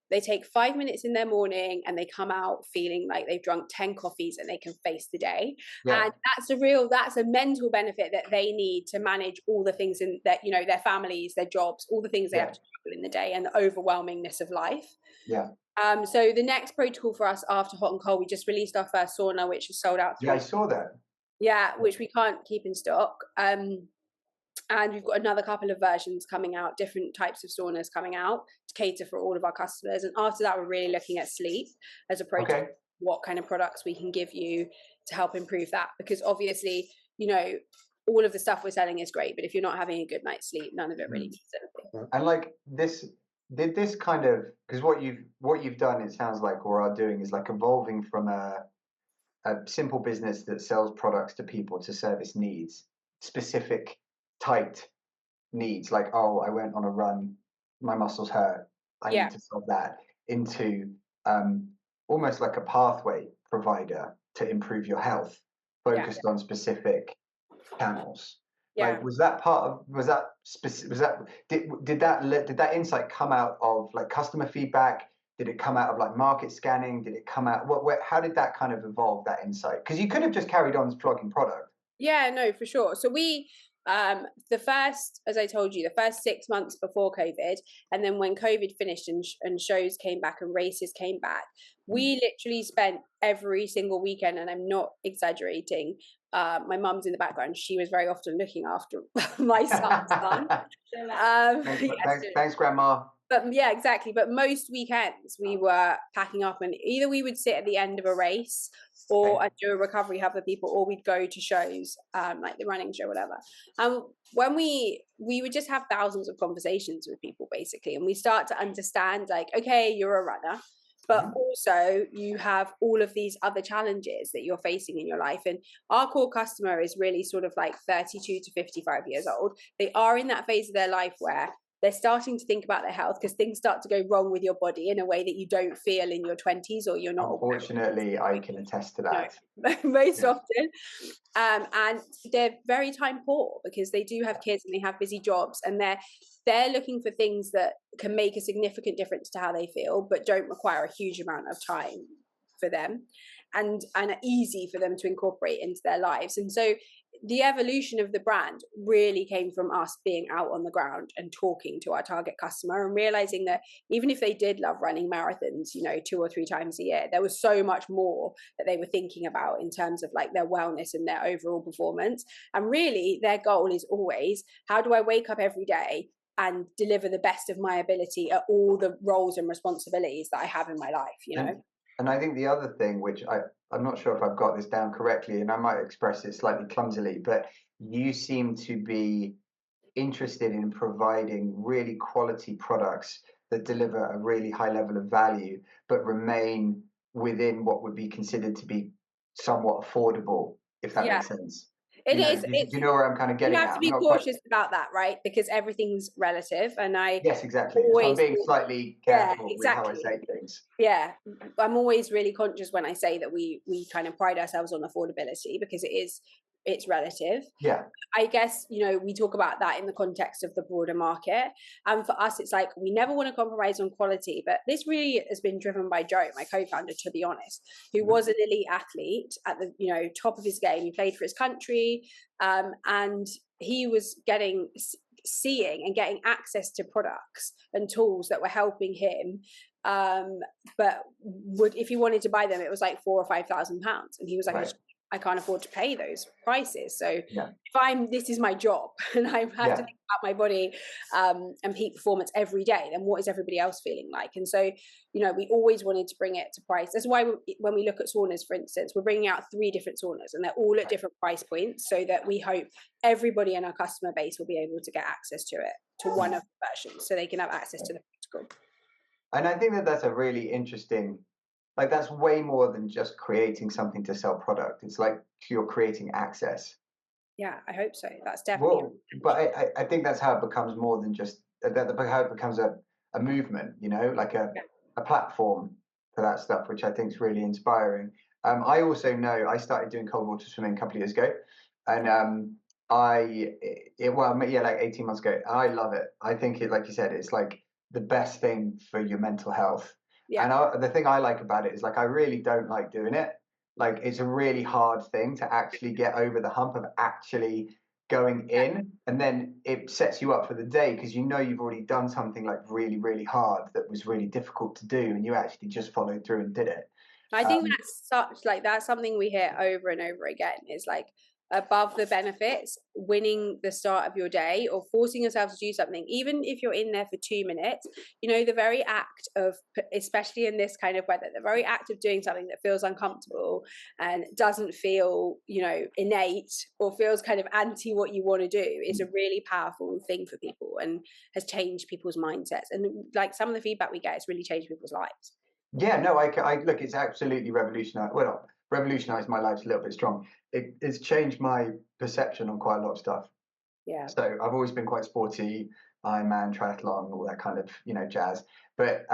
B: they take 5 minutes in their morning and they come out feeling like they've drunk 10 coffees and they can face the day. And that's a mental benefit that they need to manage all the things in that, their families, their jobs, all the things they have to juggle in the day and the overwhelmingness of life. So the next protocol for us after hot and cold, we just released our first sauna, which is sold out.
A: I saw that.
B: Yeah, which we can't keep in stock. And we've got another couple of versions coming out, different types of saunas coming out to cater for all of our customers. And after that, we're really looking at sleep as a protocol, what kind of products we can give you to help improve that. Because obviously, all of the stuff we're selling is great, but if you're not having a good night's sleep, none of it really means anything.
A: And like did this kind of, because what you've done, it sounds like, or are doing, is like evolving from a simple business that sells products to people to service needs, specific tight needs, like, oh, I went on a run, my muscles hurt, I need to solve that, into almost like a pathway provider to improve your health, focused on specific channels. Like, did that insight come out of like customer feedback? Did it come out of like market scanning? Did it come out, how did that kind of evolve, that insight? Because you could have just carried on flogging product.
B: Yeah, no, for sure. So we as I told you, the first 6 months before COVID, and then when COVID finished and shows came back and races came back, we literally spent every single weekend, and I'm not exaggerating, my mum's in the background, she was very often looking after my son.
A: Thanks, Grandma.
B: But yeah, exactly. But most weekends we were packing up, and either we would sit at the end of a race or I'd do a recovery hub for people, or we'd go to shows, like the running show, whatever. And when we would just have thousands of conversations with people basically, and we start to understand like, okay, you're a runner, but also you have all of these other challenges that you're facing in your life. And our core customer is really sort of like 32 to 55 years old. They are in that phase of their life where they're starting to think about their health because things start to go wrong with your body in a way that you don't feel in your 20s, or you're not.
A: Unfortunately, I can attest to that.
B: Most often. And they're very time poor because they do have kids and they have busy jobs, and they're looking for things that can make a significant difference to how they feel, but don't require a huge amount of time for them, and are easy for them to incorporate into their lives. And so the evolution of the brand really came from us being out on the ground and talking to our target customer and realizing that even if they did love running marathons, 2 or 3 times a year, there was so much more that they were thinking about in terms of like their wellness and their overall performance. And really their goal is always, how do I wake up every day and deliver the best of my ability at all the roles and responsibilities that I have in my life,
A: And I think the other thing, which I'm not sure if I've got this down correctly, and I might express it slightly clumsily, but you seem to be interested in providing really quality products that deliver a really high level of value, but remain within what would be considered to be somewhat affordable, if that makes sense.
B: It is.
A: Do you know where I'm kind of getting at?
B: You have to be cautious about that, right? Because everything's relative, and
A: yes, exactly. So I'm being slightly careful with how I say things.
B: Yeah, I'm always really conscious when I say that we kind of pride ourselves on affordability, because it's relative.
A: Yeah.
B: I guess, we talk about that in the context of the broader market. And for us, it's like, we never want to compromise on quality. But this really has been driven by Joe, my co-founder, to be honest, who was an elite athlete at the, top of his game. He played for his country. And he was seeing and getting access to products and tools that were helping him. But if he wanted to buy them, it was like £4,000 or £5,000. And he was like, I can't afford to pay those prices. So if this is my job and I have to think about my body and peak performance every day, then what is everybody else feeling like? And so, we always wanted to bring it to price. That's why when we look at saunas, for instance, we're bringing out 3 different saunas, and they're all at different price points, so that we hope everybody in our customer base will be able to get access to it, to one of the versions, so they can have access to the practical.
A: And I think that that's a really interesting, like, that's way more than just creating something to sell product. It's like you're creating access.
B: Yeah, I hope so. That's definitely.
A: But I think that's how it becomes more than just how it becomes a movement, like a platform for that stuff, which I think is really inspiring. I also know I started doing cold water swimming a couple of years ago, and like 18 months ago. I love it. I think it, like you said, it's like the best thing for your mental health. Yeah. And the thing I like about it is, like, I really don't like doing it. Like, it's a really hard thing to actually get over the hump of actually going in, and then it sets you up for the day, because you've already done something like really, really hard that was really difficult to do, and you actually just followed through and did it.
B: I think that's something we hear over and over again, is like, above the benefits, winning the start of your day or forcing yourself to do something, even if you're in there for 2 minutes, the very act of, especially in this kind of weather, the very act of doing something that feels uncomfortable and doesn't feel, innate, or feels kind of anti what you want to do, is a really powerful thing for people and has changed people's mindsets. And like, some of the feedback we get has really changed people's lives.
A: Yeah, no, I look, it's absolutely revolutionized. Well, revolutionized my life's a little bit strong. It's changed my perception on quite a lot of stuff. Yeah. So I've always been quite sporty, Ironman, triathlon, all that kind of jazz. But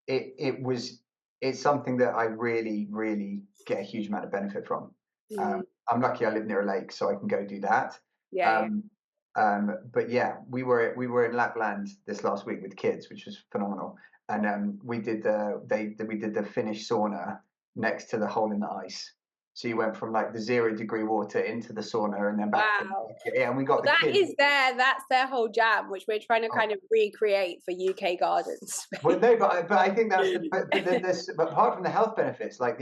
A: it's something that I really, really get a huge amount of benefit from. I'm lucky I live near a lake, so I can go do that. Yeah. But yeah, we were in Lapland this last week with kids, which was phenomenal. And we did the Finnish sauna next to the hole in the ice. So you went from like the 0-degree water into the sauna and then back. Wow. And we got the kids.
B: That's their whole jam, which we're trying to kind of recreate for UK gardens.
A: Well, no, but I think that's but apart from the health benefits, like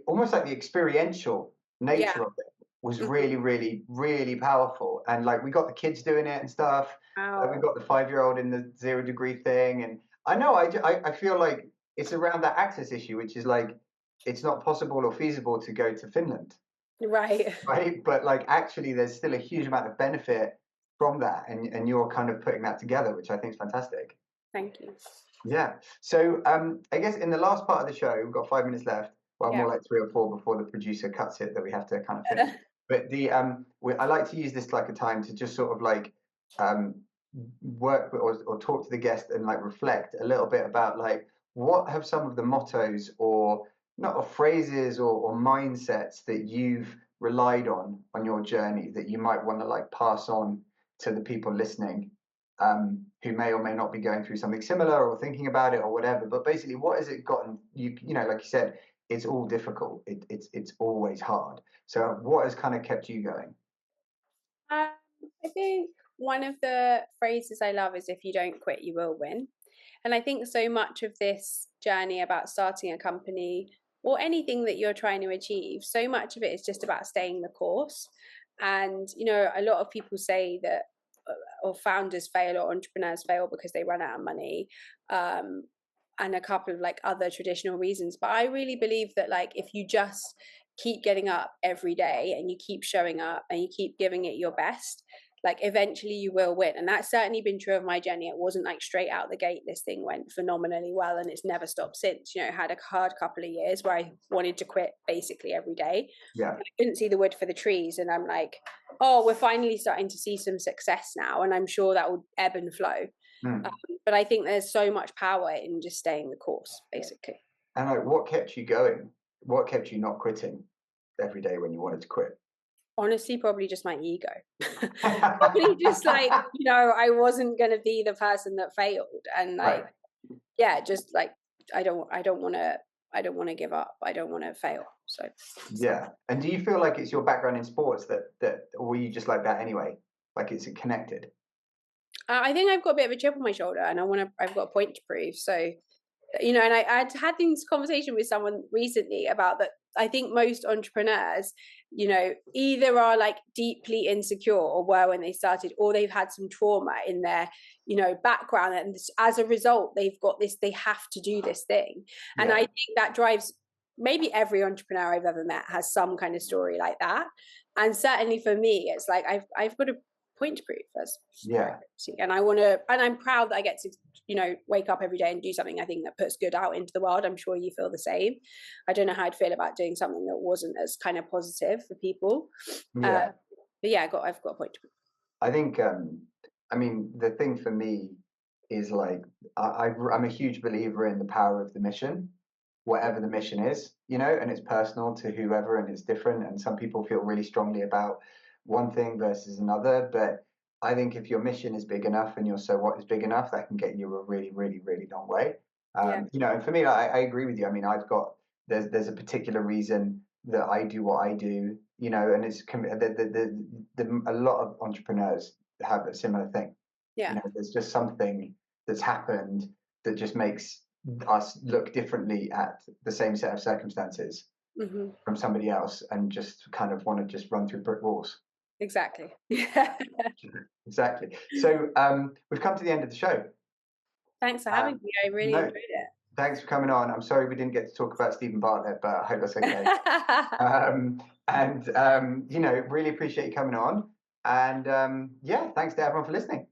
A: almost like the experiential nature of it. was really, really, really powerful. And like, we got the kids doing it and stuff.
B: Wow.
A: We got the 5-year-old in the 0 degree thing. And I know, I feel like it's around that access issue, which is like, it's not possible or feasible to go to Finland.
B: Right.
A: Right. But like, actually, there's still a huge amount of benefit from that. And you're kind of putting that together, which I think is fantastic.
B: Thank you.
A: Yeah. So I guess in the last part of the show, we've got 5 minutes left. Well, more like 3 or 4 before the producer cuts it that we have to kind of finish. But I like to use this like a time to just sort of like work with, or talk to the guest and like reflect a little bit about like, what have some of the mottos or not or phrases or mindsets that you've relied on your journey that you might want to like pass on to the people listening, who may or may not be going through something similar or thinking about it or whatever. But basically, what has it gotten you? You know, like you said, it's all difficult. It's always hard. So what has kind of kept you going?
B: I think one of the phrases I love is, if you don't quit, you will win. And I think so much of this journey about starting a company or anything that you're trying to achieve, so much of it is just about staying the course. And, you know, a lot of people say that or founders fail or entrepreneurs fail because they run out of money, and a couple of like other traditional reasons. But I really believe that like, if you just keep getting up every day and you keep showing up and you keep giving it your best, like eventually you will win. And that's certainly been true of my journey. It wasn't like straight out the gate this thing went phenomenally well, and it's never stopped since. You know, I had a hard couple of years where I wanted to quit basically every day.
A: Yeah.
B: I couldn't see the wood for the trees, and I'm like, oh, we're finally starting to see some success now, and I'm sure that will ebb and flow. But I think there's so much power in just staying the course, basically.
A: And like, what kept you going? What kept you not quitting every day when you wanted to quit?
B: Honestly, probably just my ego. Probably just like, you know, I wasn't going to be the person that failed. And like, yeah, just like, I don't want to give up. I don't want to fail. So,
A: yeah. And do you feel like it's your background in sports that, or were you just like that anyway? Like it's connected?
B: I think I've got a bit of a chip on my shoulder, and I've got a point to prove. So, you know, and I'd had this conversation with someone recently about that. I think most entrepreneurs, you know, either are like deeply insecure or were when they started, or they've had some trauma in their, you know, background. And as a result, they've got this, they have to do this thing. And I think that drives maybe every entrepreneur I've ever met has some kind of story like that. And certainly for me, it's like, I've got a point to prove. And I want to, and I'm proud that I get to, you know, wake up every day and do something I think that puts good out into the world. I'm sure you feel the same. I don't know how I'd feel about doing something that wasn't as kind of positive for people. But yeah, I've got a point to prove.
A: I think, I mean, the thing for me is like, I'm a huge believer in the power of the mission, whatever the mission is, you know, and it's personal to whoever, and it's different. And some people feel really strongly about one thing versus another. But I think if your mission is big enough and your so what is big enough, that can get you a really, really, really long way. You know, and for me, I agree with you. I mean, there's a particular reason that I do what I do, you know, and it's a lot of entrepreneurs have a similar thing. You know, there's just something that's happened that just makes us look differently at the same set of circumstances from somebody else, and just kind of want to just run through brick walls.
B: Exactly.
A: Exactly. So we've come to the end of the show.
B: Thanks for having me. I really enjoyed it.
A: Thanks for coming on. I'm sorry we didn't get to talk about Steven Bartlett, but I hope that's okay. You know, really appreciate you coming on. And yeah, thanks to everyone for listening.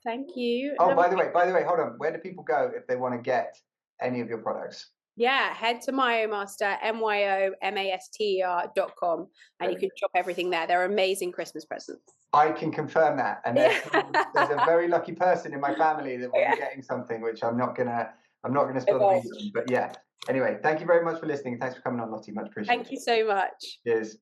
B: Thank you.
A: Oh, by the way, hold on. Where do people go if they want to get any of your products?
B: Yeah, head to MyoMaster, MyoMaster.com, and you can shop everything there. They're amazing Christmas presents.
A: I can confirm that. And there's a very lucky person in my family that will be getting something, which I'm not gonna spill the beans on. But yeah. Anyway, thank you very much for listening. Thanks for coming on, Lottie. Much appreciated.
B: Thank you so much.
A: Cheers.